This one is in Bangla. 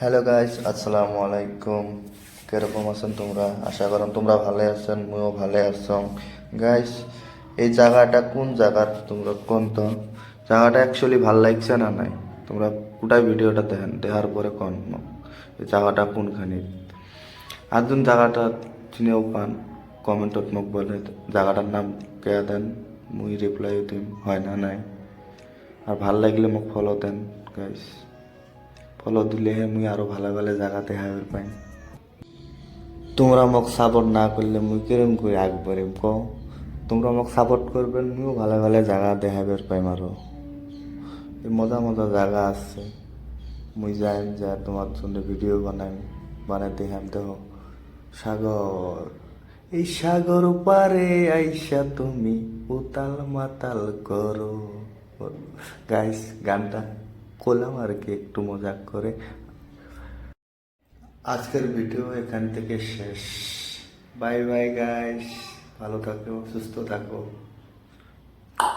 হ্যালো গাইস, আসসালামু আলাইকুম। কিরকম আছেন তোমরা? আশা করেন তোমরা ভালো আছেন, মুইও ভালো আছং। গাইস, এই জায়গাটা কোন জায়গা তোমরা কোন তো? জায়গাটা অ্যাকচুয়ালি ভাল লাগছে না নাই? তোমরা পুটাই ভিডিওটা দেখেন, দেখার পরে কোন এই জায়গাটা কোনখানে। আর যোন জায়গাটা চিনেও পান, কমেন্টত মোক বলে জায়গাটার নাম কে দেন, মুই রিপ্লাই দিম হয় না নাই। আর ভাল লাগলে মোক ফলো দেন গাইস। ফলো দিলেহে মুই আরো ভালো ভালো জায়গা দেখাবার পাই। তোমরা মোক সাপোর্ট না করলে মুই কিরম করে আগবাড়িম কও? তোমরা মোক সাপোর্ট করবেন, মুইও ভালো ভালো জায়গা দেখাবার পাইম। আরো মজা মজা জায়গা আছে, মুই যাইম, যা তোমার জন্য ভিডিও বানাইম, বানাই দেখাম। দেখো সাগর, এই সাগর পারে আইসা তুমি উতাল মাতাল করো। গাইস, গানটা করলাম আর কি একটু মজাক করে। আজকের ভিডিও এখান থেকে শেষ। বাই বাই গাইস, ভালো থাকো, সুস্থ থাকো।